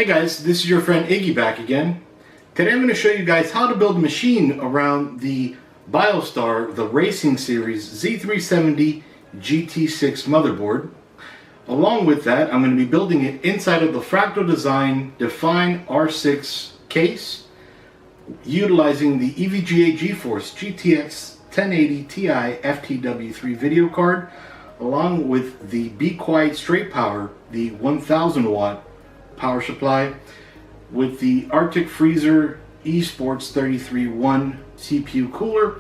Hey guys, this is your friend Iggy back again. Today I'm going to show you guys how to build a machine around the BIOSTAR, the racing series Z370 GT6 motherboard. Along with that, I'm going to be building it inside of the Fractal Design Define R6 case, utilizing the EVGA GeForce GTX 1080 Ti FTW3 video card, along with the Be Quiet Straight Power, the 1000 watt power supply, with the Arctic Freezer eSports 33-1 CPU cooler,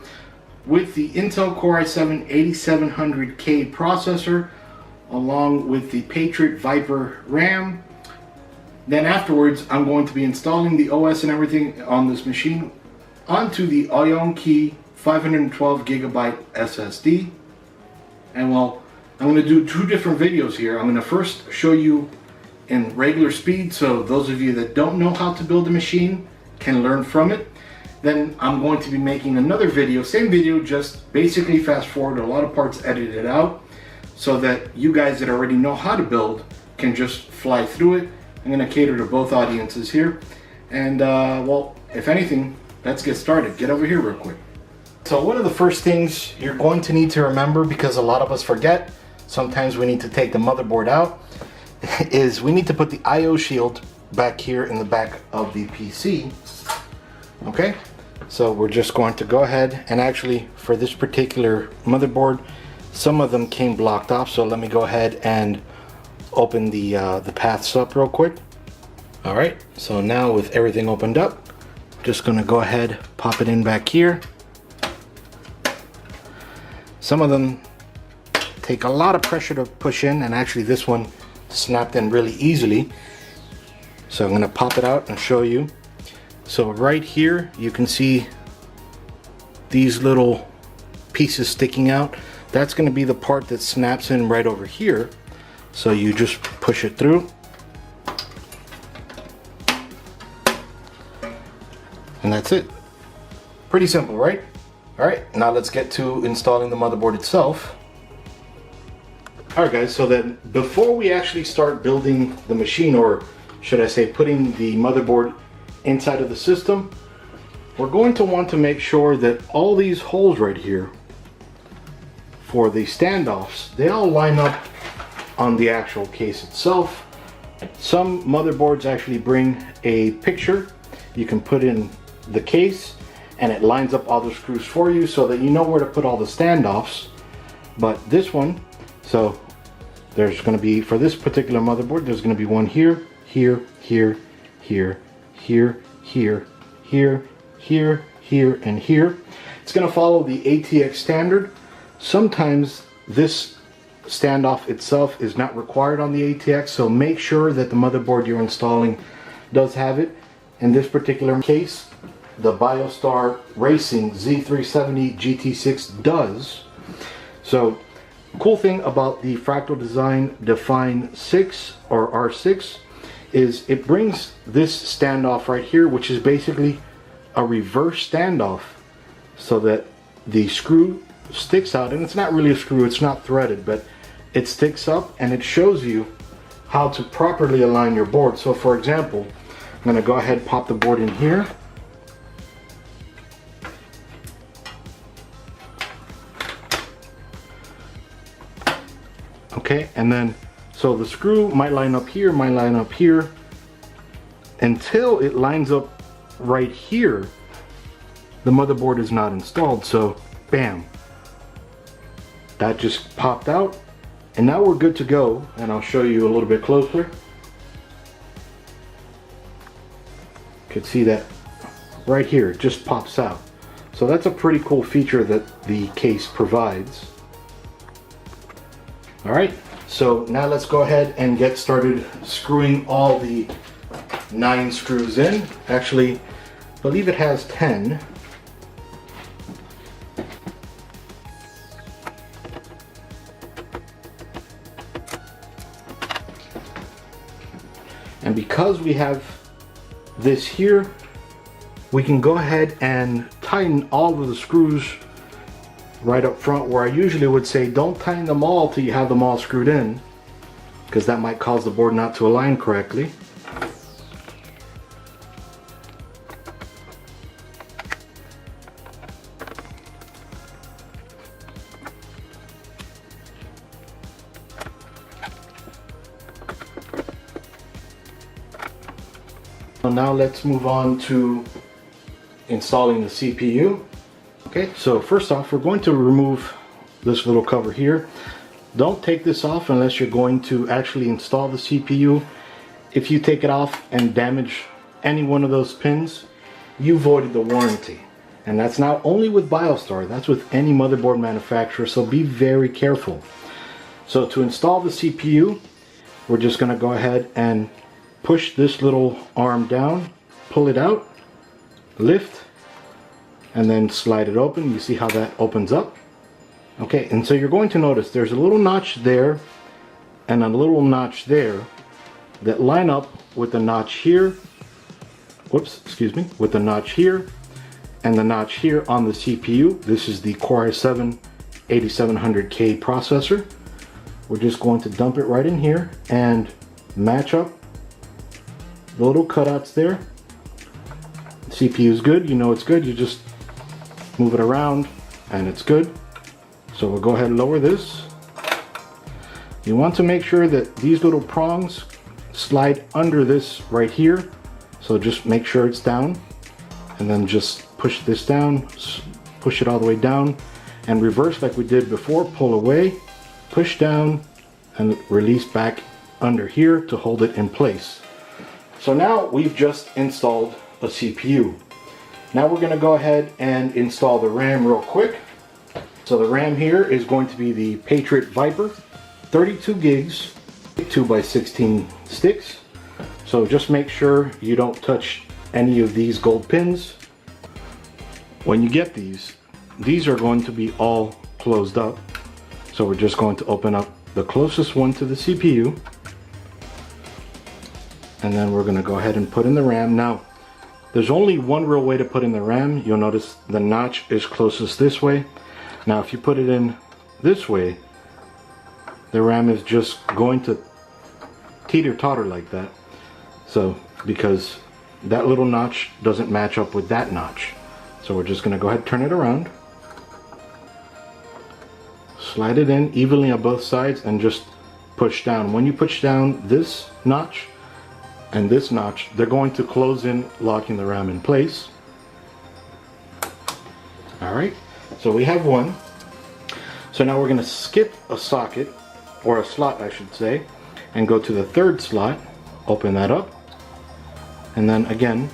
with the Intel Core i7-8700K processor, along with the Patriot Viper RAM. Then afterwards, I'm going to be installing the OS and everything on this machine onto the Ionki 512GB SSD. And well, I'm going to do two different videos here. I'm going to first show you in regular speed, so those of you that don't know how to build a machine can learn from it. Then I'm going to be making another video, same video, just basically fast forward a lot of parts, edited out, so that you guys that already know how to build can just fly through it. I'm going to cater to both audiences here. And well, if anything, let's get started. Get over here real quick. So one of the first things you're going to need to remember, because a lot of us forget, sometimes we need to take the motherboard out, is we need to put the IO shield back here in the back of the PC. Okay, so we're just going to go ahead, and actually for this particular motherboard, some of them came blocked off, so let me go ahead and open the paths up real quick. All right, so now with everything opened up, just gonna go ahead, pop it in back here. Some of them take a lot of pressure to push in, and actually this one snapped in really easily. So I'm gonna pop it out and show you. So right here, you can see these little pieces sticking out. That's gonna be the part that snaps in right over here. So you just push it through. And that's it. Pretty simple, right? All right, now let's get to installing the motherboard itself. All right guys, so then before we actually start building the machine, or should I say putting the motherboard inside of the system, we're going to want to make sure that all these holes right here for the standoffs, they all line up on the actual case itself. Some motherboards actually bring a picture you can put in the case, and it lines up all the screws for you so that you know where to put all the standoffs. But this one, so there's going to be, for this particular motherboard, there's going to be one here, here, here, here, here, here, here, here, here, and here. It's going to follow the ATX standard. Sometimes this standoff itself is not required on the ATX, so make sure that the motherboard you're installing does have it. In this particular case, the BIOSTAR Racing Z370 GT6 does. So cool thing about the Fractal Design Define 6 or R6 is it brings this standoff right here, which is basically a reverse standoff, so that the screw sticks out, and it's not really a screw, it's not threaded, but it sticks up and it shows you how to properly align your board. So for example, I'm going to go ahead and pop the board in here. Okay, and then so the screw might line up here, might line up here, until it lines up right here. The motherboard is not installed, so bam, that just popped out, and now we're good to go. And I'll show you a little bit closer. You can see that right here, it just pops out. So that's a pretty cool feature that the case provides. All right, so now let's go ahead and get started screwing all the 9 screws in. Actually, I believe it has 10. And because we have this here, we can go ahead and tighten all of the screws right up front, where I usually would say don't tighten them all till you have them all screwed in, because that might cause the board not to align correctly. So now let's move on to installing the CPU. Okay, so first off, we're going to remove this little cover here. Don't take this off unless you're going to actually install the CPU. If you take it off and damage any one of those pins, you voided the warranty. And that's not only with BIOSTAR, that's with any motherboard manufacturer, so be very careful. So to install the CPU, we're just going to go ahead and push this little arm down, pull it out, lift, and then slide it open. You see how that opens up? Okay, and so you're going to notice there's a little notch there and a little notch there that line up with the notch here, whoops, excuse me, with the notch here and the notch here on the CPU. This is the Core i7 8700K processor. We're just going to dump it right in here and match up the little cutouts there. The CPU is good, you know it's good, you just move it around and it's good. So we'll go ahead and lower this. You want to make sure that these little prongs slide under this right here. So just make sure it's down and then just push this down, push it all the way down and reverse like we did before. Pull away, push down and release back under here to hold it in place. So now we've just installed a CPU. Now we're going to go ahead and install the RAM real quick. So the RAM here is going to be the Patriot Viper, 32 gigs, 2x16 sticks. So just make sure you don't touch any of these gold pins. When you get these are going to be all closed up. So we're just going to open up the closest one to the CPU. And then we're going to go ahead and put in the RAM. Now, there's only one real way to put in the RAM. You'll notice the notch is closest this way. Now if you put it in this way, the RAM is just going to teeter-totter like that. So, because that little notch doesn't match up with that notch. So we're just going to go ahead and turn it around. Slide it in evenly on both sides and just push down. When you push down this notch and this notch, they're going to close in, locking the RAM in place. Alright. So we have one. So now we're going to skip a socket, or a slot I should say, and go to the third slot, open that up, and then again,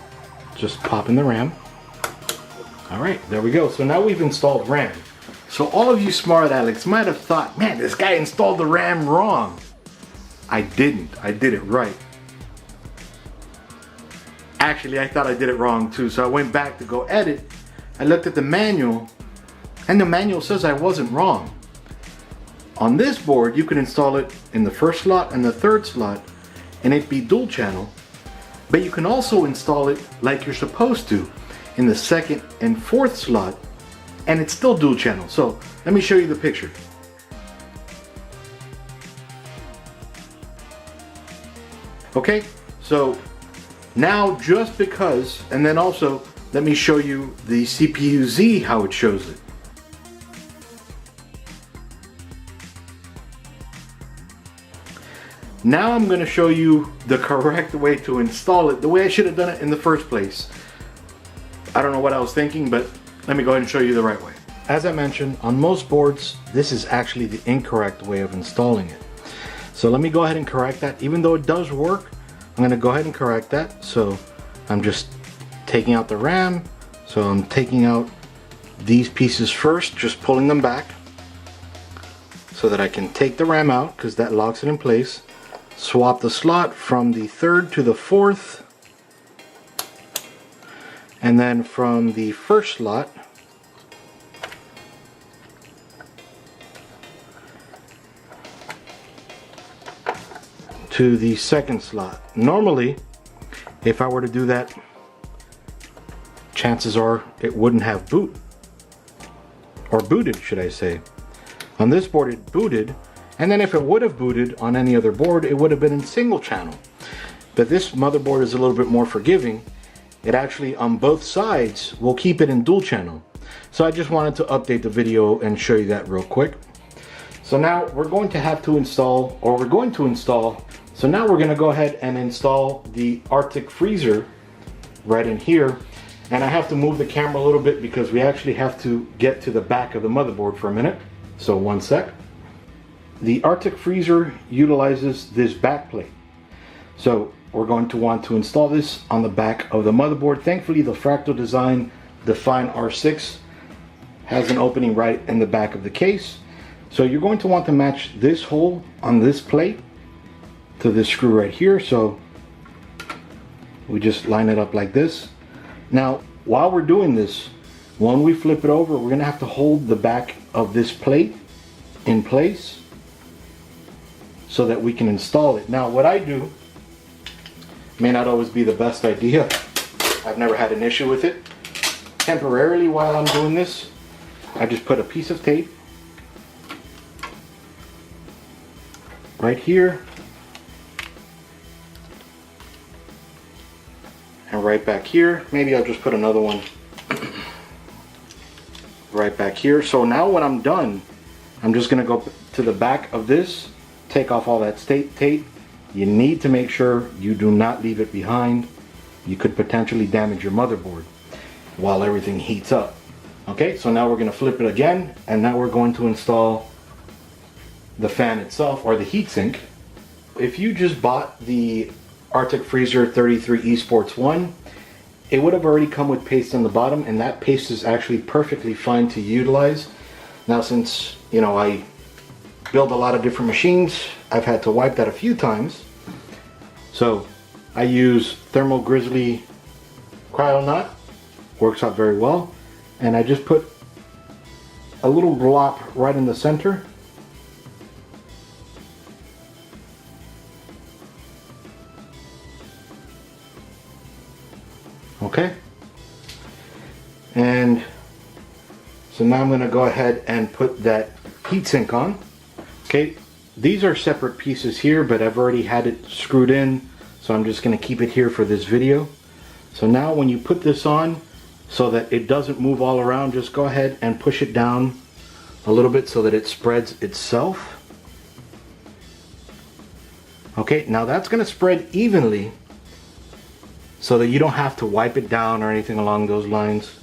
just pop in the RAM. Alright, there we go. So now we've installed RAM. So all of you smart Alex might have thought, man, this guy installed the RAM wrong. I didn't. I did it right. Actually, I thought I did it wrong too, so I went back to go edit. I looked at the manual, and the manual says I wasn't wrong. On this board, you can install it in the first slot and the third slot, and it'd be dual channel. But you can also install it like you're supposed to in the second and fourth slot, and it's still dual channel. So let me show you the picture. Okay, so now just because, and then also let me show you the CPU Z, how it shows it. Now I'm going to show you the correct way to install it, the way I should have done it in the first place. I don't know what I was thinking, but let me go ahead and show you the right way. As I mentioned, on most boards, this is actually the incorrect way of installing it. So let me go ahead and correct that. Even though it does work, I'm going to go ahead and correct that. So I'm just taking out the RAM. So I'm taking out these pieces first, just pulling them back so that I can take the RAM out, because that locks it in place. Swap the slot from the third to the fourth, and then from the first slot to the second slot. Normally, if I were to do that, chances are it wouldn't have boot, or booted should I say. On this board it booted, and then if it would have booted on any other board, it would have been in single channel. But this motherboard is a little bit more forgiving. It actually, on both sides, will keep it in dual channel. So I just wanted to update the video and show you that real quick. So now we're going to have to install, so now we're going to go ahead and install the Arctic freezer right in here. And I have to move the camera a little bit because we actually have to get to the back of the motherboard for a minute. So one sec. The Arctic freezer utilizes this back plate. So we're going to want to install this on the back of the motherboard. Thankfully, the Fractal Design Define R6 has an opening right in the back of the case. So you're going to want to match this hole on this plate to this screw right here. So we just line it up like this. Now, while we're doing this, when we flip it over, we're gonna have to hold the back of this plate in place so that we can install it. Now, what I do may not always be the best idea. I've never had an issue with it. Temporarily, while I'm doing this, I just put a piece of tape right here and right back here. Maybe I'll just put another one right back here. So now when I'm done, I'm just gonna go to the back of this, take off all that tape. You need to make sure you do not leave it behind. You could potentially damage your motherboard while everything heats up. Okay, so now we're gonna flip it again, and now we're going to install the fan itself, or the heatsink. If you just bought the Arctic Freezer 33 Esports 1, it would have already come with paste on the bottom, and that paste is actually perfectly fine to utilize. Now, since I build a lot of different machines, I've had to wipe that a few times. So I use Thermal Grizzly Cryo Knot, works out very well, and I just put a little glop right in the center. Okay, and so now I'm going to go ahead and put that heatsink on. Okay, these are separate pieces here, but I've already had it screwed in, so I'm just going to keep it here for this video. So now when you put this on, so that it doesn't move all around, just go ahead and push it down a little bit so that it spreads itself. Okay, now that's going to spread evenly so that you don't have to wipe it down or anything along those lines.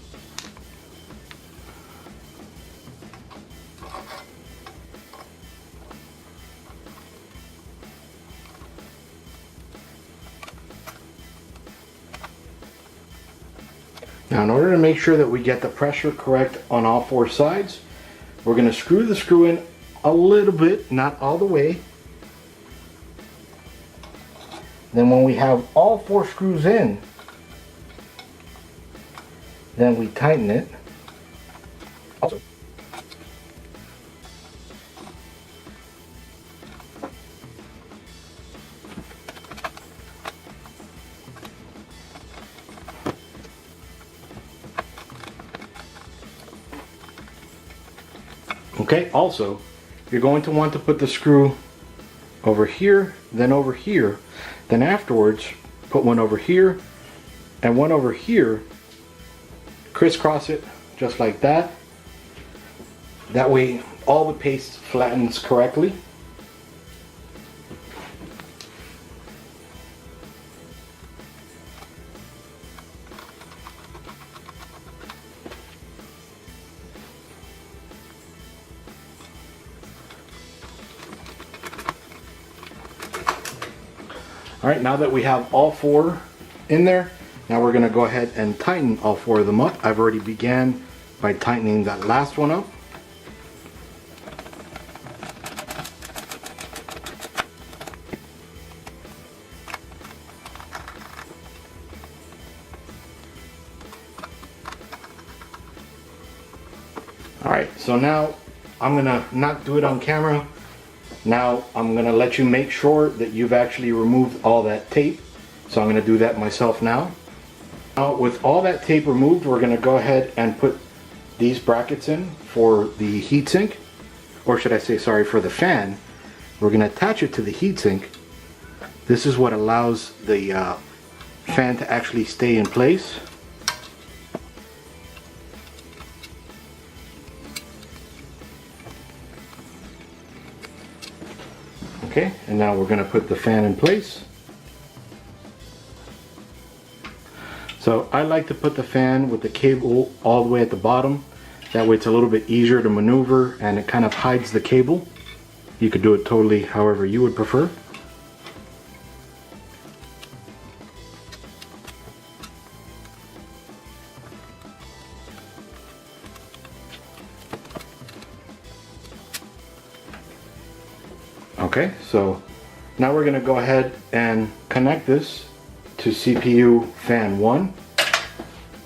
Now, in order to make sure that we get the pressure correct on all four sides, we're going to screw the screw in a little bit, not all the way. Then when we have all four screws in, then we tighten it. Also, okay, also, you're going to want to put the screw over here, then over here, then afterwards put one over here and one over here, crisscross it just like that. That way all the paste flattens correctly. Alright, now that we have all four in there, now we're going to go ahead and tighten all four of them up. I've already began by tightening that last one up. Alright, so now I'm going to not do it on camera. Now I'm going to let you make sure that you've actually removed all that tape. So I'm going to do that myself now. Now with all that tape removed, we're going to go ahead and put these brackets in for the heatsink. Or should I say, sorry, for the fan. We're going to attach it to the heatsink. This is what allows the fan to actually stay in place. Okay, and now we're going to put the fan in place. So I like to put the fan with the cable all the way at the bottom. That way it's a little bit easier to maneuver and it kind of hides the cable. You could do it totally however you would prefer. Okay, so now we're going to go ahead and connect this to CPU fan 1.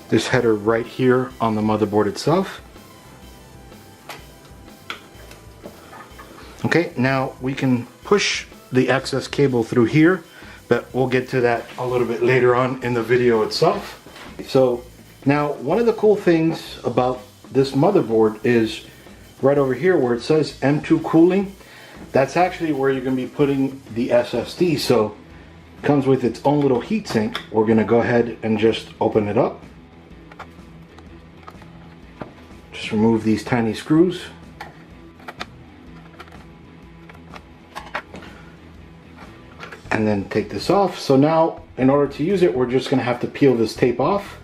This header right here on the motherboard itself. Okay, now we can push the excess cable through here, but we'll get to that a little bit later on in the video itself. So now one of the cool things about this motherboard is right over here where it says M2 cooling. That's actually where you're going to be putting the SSD. So it comes with its own little heatsink. We're going to go ahead and just open it up. Just remove these tiny screws. And then take this off. So now in order to use it, we're just going to have to peel this tape off.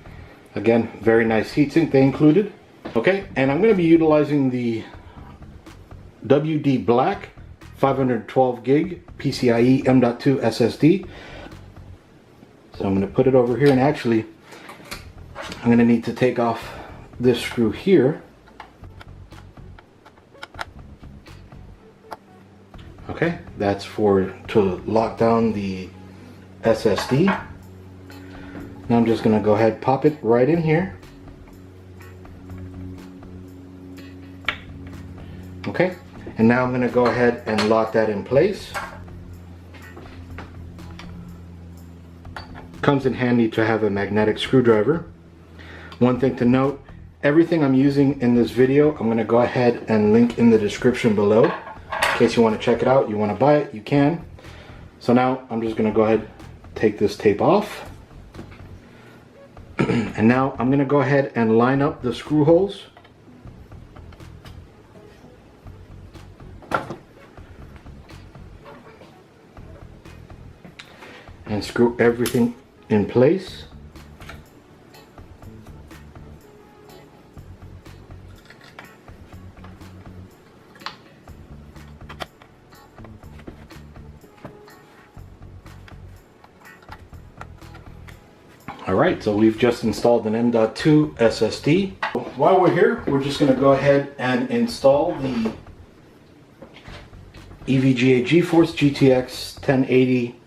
Again, very nice heatsink they included. Okay, and I'm going to be utilizing the WD Black 512 gig PCIe M.2 SSD. So I'm going to put it over here, and actually I'm going to need to take off this screw here. Okay, that's to lock down the SSD. Now I'm just going to go ahead and pop it right in here. Okay, and now I'm going to go ahead and lock that in place. Comes in handy to have a magnetic screwdriver. One thing to note, everything I'm using in this video, I'm going to go ahead and link in the description below. In case you want to check it out, you want to buy it, you can. So now I'm just going to go ahead and take this tape off. And now I'm going to go ahead and line up the screw holes. And screw everything in place. Alright, so we've just installed an M.2 SSD. While we're here, we're just going to go ahead and install the EVGA GeForce GTX 1080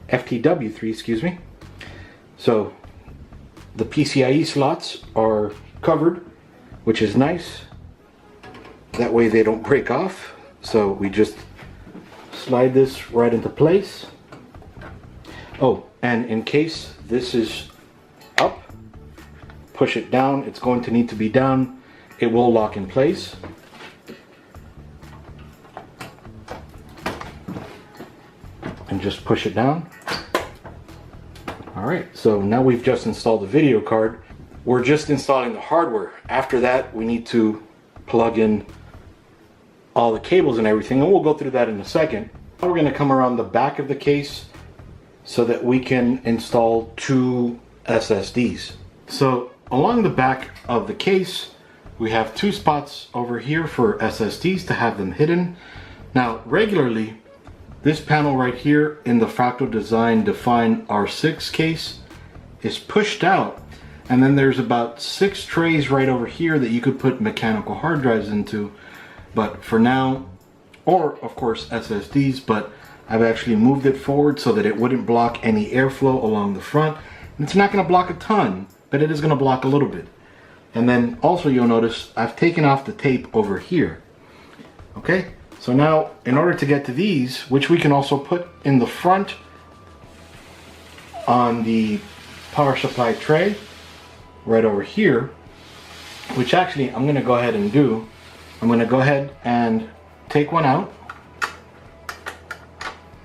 FTW3, excuse me. So the PCIe slots are covered, which is nice. That way they don't break off. So we just slide this right into place. Oh, and in case this is up, push it down. It's going to need to be down. It will lock in place. And just push it down. Alright, so now we've just installed the video card. We're just installing the hardware. After that, we need to plug in all the cables and everything, and we'll go through that in a second. Now we're going to come around the back of the case so that we can install 2 SSDs. So along the back of the case, we have 2 spots over here for SSDs to have them hidden. Now regularly, this panel right here in the Fractal Design Define R6 case is pushed out, and then there's about 6 trays right over here that you could put mechanical hard drives into. But for now, or of course SSDs, but I've actually moved it forward so that it wouldn't block any airflow along the front. And it's not going to block a ton, but it is going to block a little bit. And then also you'll notice I've taken off the tape over here. Okay, so now in order to get to these, which we can also put in the front on the power supply tray right over here, which actually I'm going to go ahead and do. I'm going to go ahead and take one out.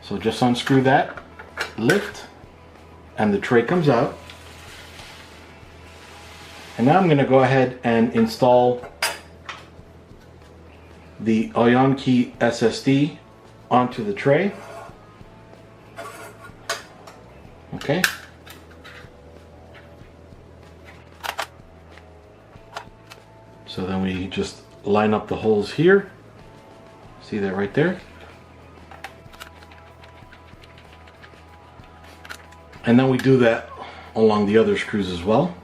So just unscrew that, lift, and the tray comes out. And now I'm going to go ahead and install the Ionki SSD onto the tray. Okay. So then we just line up the holes here. See that right there? And then we do that along the other screws as well.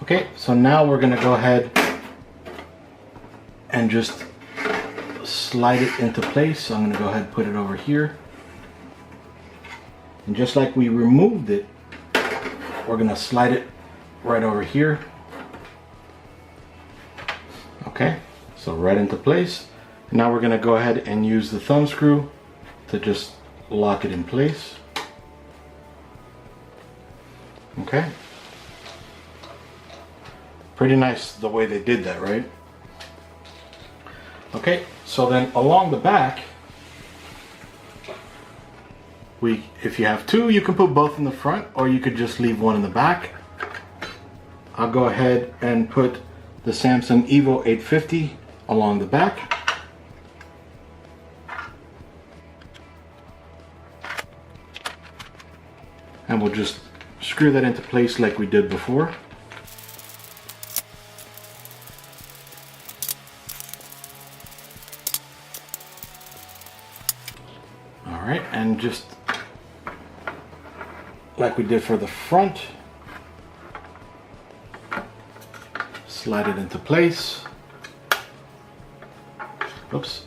Okay, so now we're going to go ahead and just slide it into place. So I'm going to go ahead and put it over here. And just like we removed it, we're going to slide it right over here. Okay, so right into place. Now we're going to go ahead and use the thumb screw to just lock it in place. Okay. Pretty nice the way they did that, right? Okay, so then along the back, if you have two, you can put both in the front, or you could just leave one in the back. I'll go ahead and put the Samsung Evo 850 along the back. And we'll just screw that into place like we did before. Alright, and just like we did for the front, slide it into place. Oops.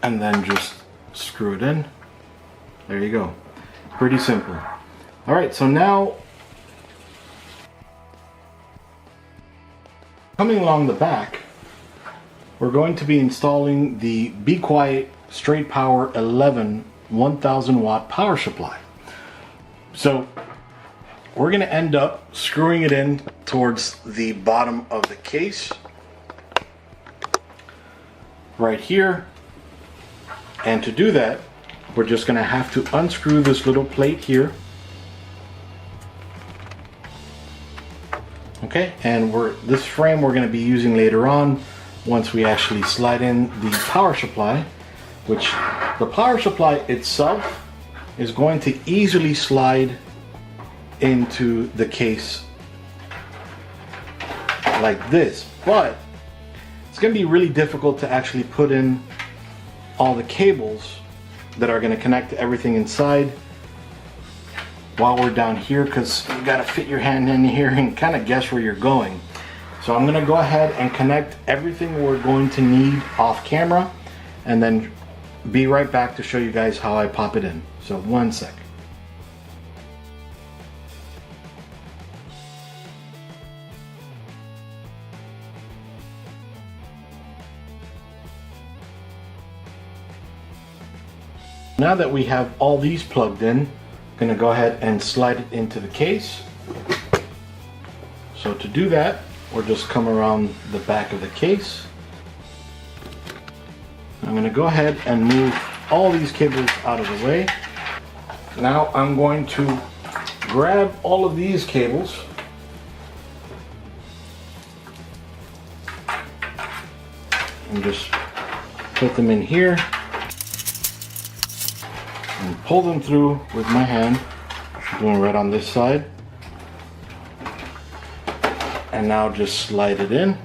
And then just screw it in. There you go. Pretty simple. Alright, so now coming along the back, we're going to be installing the Be Quiet Straight Power 11 1000 watt power supply. So we're going to end up screwing it in towards the bottom of the case right here. And to do that, we're just going to have to unscrew this little plate here. Okay, and this frame we're going to be using later on once we actually slide in the power supply, which the power supply itself is going to easily slide into the case like this, but it's going to be really difficult to actually put in all the cables that are going to connect to everything inside while we're down here, because you got to fit your hand in here and kind of guess where you're going. So I'm going to go ahead and connect everything we're going to need off camera, and then be right back to show you guys how I pop it in. So one sec. Now that we have all these plugged in, I'm going to go ahead and slide it into the case. So to do that, we'll just come around the back of the case. I'm going to go ahead and move all these cables out of the way. Now I'm going to grab all of these cables and just put them in here and pull them through with my hand. I'm doing right on this side. And now just slide it in.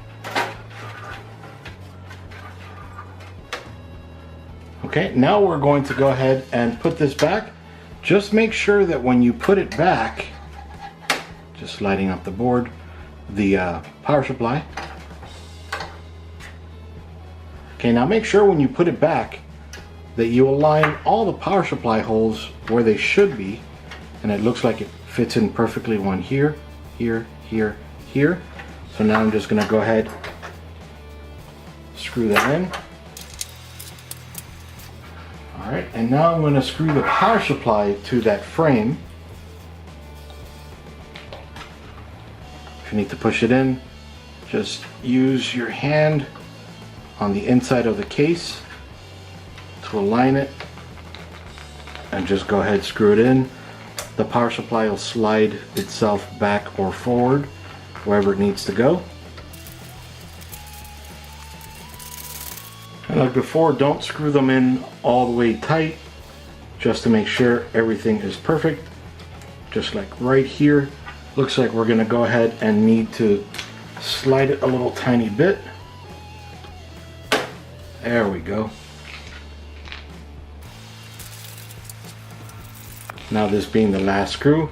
Okay, now we're going to go ahead and put this back. Just make sure that when you put it back, just sliding up the board, the power supply. Okay, now make sure when you put it back that you align all the power supply holes where they should be, and it looks like it fits in perfectly. One here, here, here, here. So now I'm just going to go ahead, screw that in. Alright, and now I'm going to screw the power supply to that frame. If you need to push it in, just use your hand on the inside of the case to align it. and just go ahead, screw it in. The power supply will slide itself back or forward wherever it needs to go. And like before, don't screw them in all the way tight, just to make sure everything is perfect. Just like right here, looks like we're gonna go ahead and need to slide it a little tiny bit. There we go. Now, this being the last screw,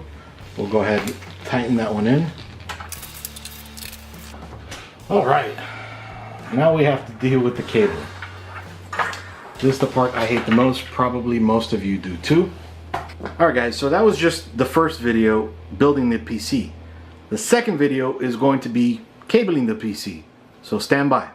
we'll go ahead and tighten that one in. All right, now we have to deal with the cable. This is the part I hate the most. Probably most of you do too. All right guys, so that was just the first video building the PC. The second video is going to be cabling the PC, so stand by.